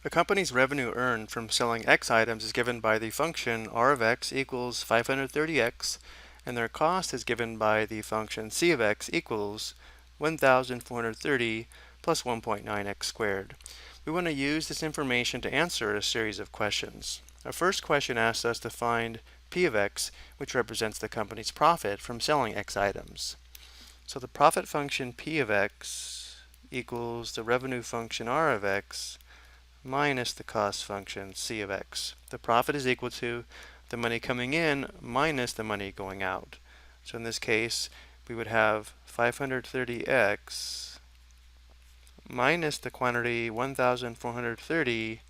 A company's revenue earned from selling X items is given by the function R of X equals 530X, and their cost is given by the function C of X equals 1,430 plus 1.9x squared. We want to use this information to answer a series of questions. Our first question asks us to find P of X, which represents the company's profit from selling X items. So the profit function P of X equals the revenue function R of X minus the cost function C of X. The profit is equal to the money coming in minus the money going out. So in this case, we would have 530X minus the quantity 1,430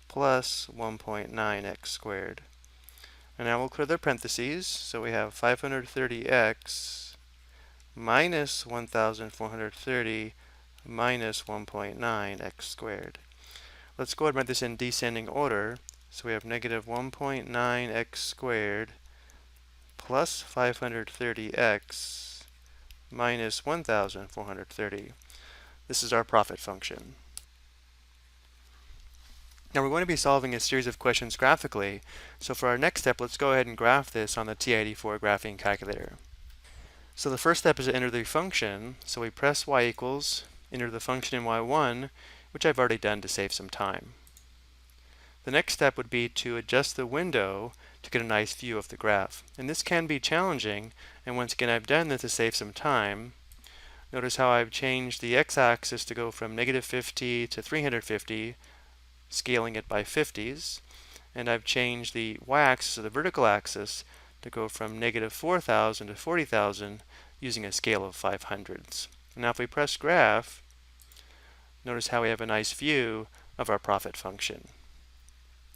plus 1.9x squared. And now we'll clear the parentheses, so we have 530x minus 1,430 minus 1.9x squared. Let's go ahead and write this in descending order. So we have negative 1.9x squared plus 530x minus 1,430. This is our profit function. Now we're going to be solving a series of questions graphically, so for our next step, let's go ahead and graph this on the TI84 graphing calculator. So the first step is to enter the function, so we press y equals, enter the function in y1, which I've already done to save some time. The next step would be to adjust the window to get a nice view of the graph. And this can be challenging, and once again I've done this to save some time. Notice how I've changed the x-axis to go from negative 50 to 350, scaling it by 50s, and I've changed the y-axis, or the vertical axis, to go from negative 4,000 to 40,000 using a scale of 500s. Now if we press graph, notice how we have a nice view of our profit function.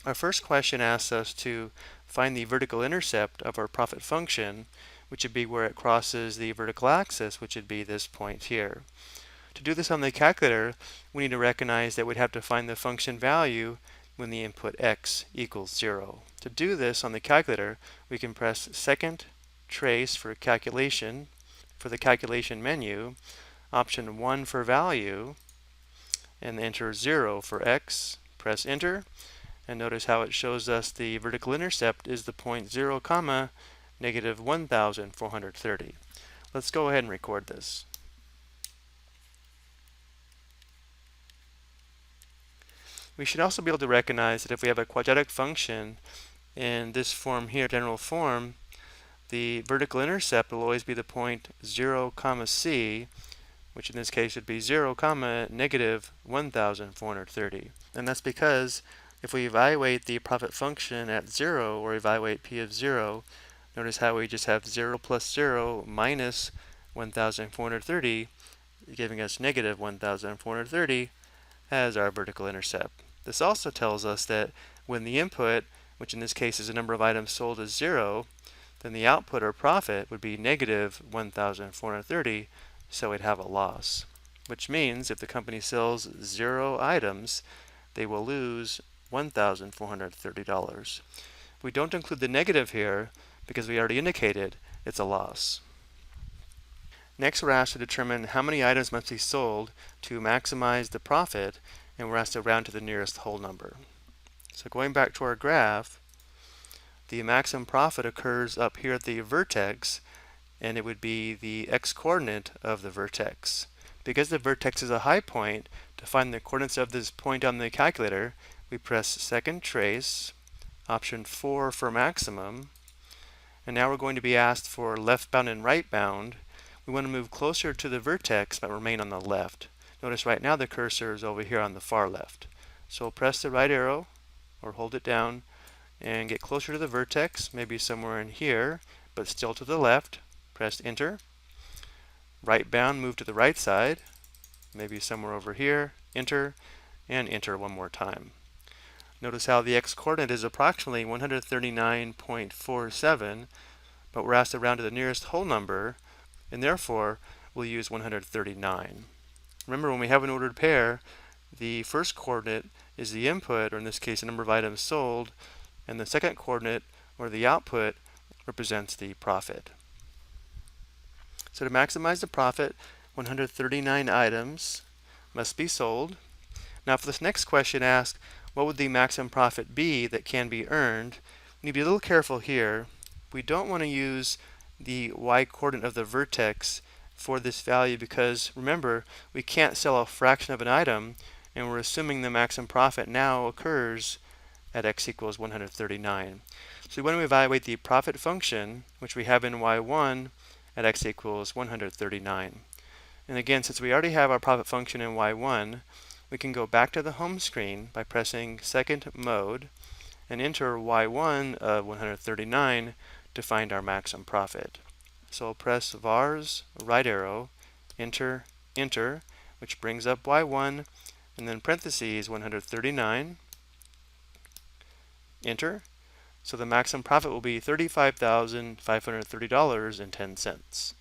Our first question asks us to find the vertical intercept of our profit function, which would be where it crosses the vertical axis, which would be this point here. To do this on the calculator, we need to recognize that we'd have to find the function value when the input x equals 0. To do this on the calculator, we can press second trace for calculation. For the calculation menu, option 1 for value, and enter 0 for x. Press enter, and notice how it shows us the vertical intercept is the point 0, negative 1,430. Let's go ahead and record this. We should also be able to recognize that if we have a quadratic function in this form here, general form, the vertical intercept will always be the point 0, c, which in this case would be 0, negative 1,430. And that's because if we evaluate the profit function at 0, or evaluate p of 0, notice how we just have 0 plus 0 minus 1,430, giving us negative 1,430 as our vertical intercept. This also tells us that when the input, which in this case is the number of items sold, is 0, then the output or profit would be negative 1,430, so we'd have a loss. Which means if the company sells 0 items, they will lose $1,430. We don't include the negative here because we already indicated it's a loss. Next, we're asked to determine how many items must be sold to maximize the profit, and we're asked to round to the nearest whole number. So going back to our graph, the maximum profit occurs up here at the vertex, and it would be the x-coordinate of the vertex. Because the vertex is a high point, to find the coordinates of this point on the calculator, we press second trace, option 4 for maximum, and now we're going to be asked for left bound and right bound. We want to move closer to the vertex but remain on the left. Notice right now the cursor is over here on the far left. So we'll press the right arrow or hold it down and get closer to the vertex, maybe somewhere in here, but still to the left. Press enter. Right bound, move to the right side, maybe somewhere over here, enter, and enter one more time. Notice how the x-coordinate is approximately 139.47, but we're asked to round to the nearest whole number, and therefore we'll use 139. Remember, when we have an ordered pair, the first coordinate is the input, or in this case the number of items sold, and the second coordinate, or the output, represents the profit. So to maximize the profit, 139 items must be sold. Now for this next question asks, what would the maximum profit be that can be earned? We need to be a little careful here. We don't want to use the y-coordinate of the vertex for this value because, remember, we can't sell a fraction of an item, and we're assuming the maximum profit now occurs at x equals 139. So we want to evaluate the profit function, which we have in y1 at x equals 139. And again, since we already have our profit function in y1, we can go back to the home screen by pressing second mode and enter y1 of 139 to find our maximum profit. So I'll press vars right arrow, enter, enter, which brings up y1, and then parentheses 139, enter. So the maximum profit will be $35,530.10.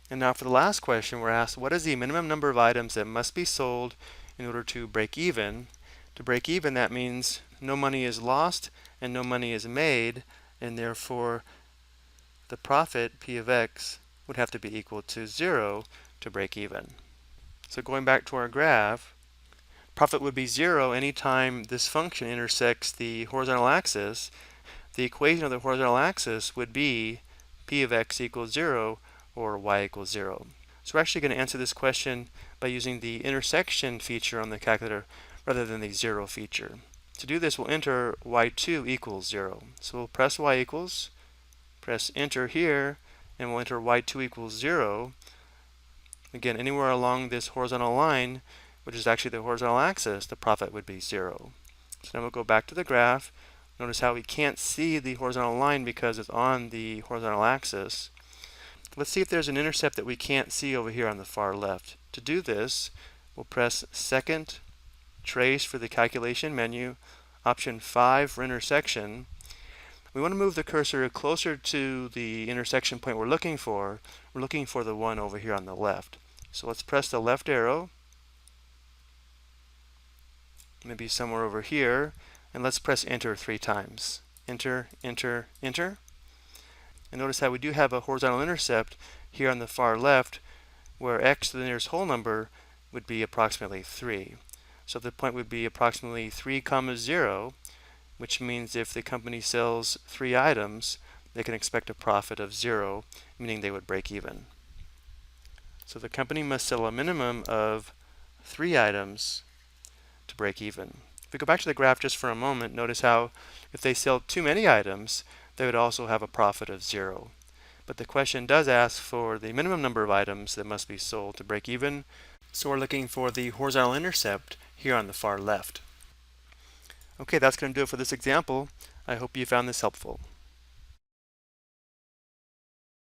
And now for the last question, we're asked, what is the minimum number of items that must be sold in order to break even? To break even, that means no money is lost and no money is made, and therefore the profit, P of x, would have to be equal to 0 to break even. So going back to our graph, profit would be 0 anytime this function intersects the horizontal axis. The equation of the horizontal axis would be P of x equals 0 or y equals 0. So we're actually going to answer this question by using the intersection feature on the calculator rather than the 0 feature. To do this, we'll enter y2 equals 0. So we'll press y equals, press enter here, and we'll enter y2 equals 0. Again, anywhere along this horizontal line, which is actually the horizontal axis, the profit would be 0. So now we'll go back to the graph. Notice how we can't see the horizontal line because it's on the horizontal axis. Let's see if there's an intercept that we can't see over here on the far left. To do this, we'll press second trace for the calculation menu, option 5 for intersection. We want to move the cursor closer to the intersection point we're looking for. We're looking for the one over here on the left. So let's press the left arrow, maybe somewhere over here, and let's press enter 3 times. Enter, enter, enter. And notice how we do have a horizontal intercept here on the far left, where x to the nearest whole number would be approximately 3. So the point would be approximately 3, 0, which means if the company sells 3 items, they can expect a profit of 0, meaning they would break even. So the company must sell a minimum of 3 items to break even. If we go back to the graph just for a moment, notice how if they sell too many items, they would also have a profit of 0. But the question does ask for the minimum number of items that must be sold to break even, so we're looking for the horizontal intercept here on the far left. Okay, that's going to do it for this example. I hope you found this helpful.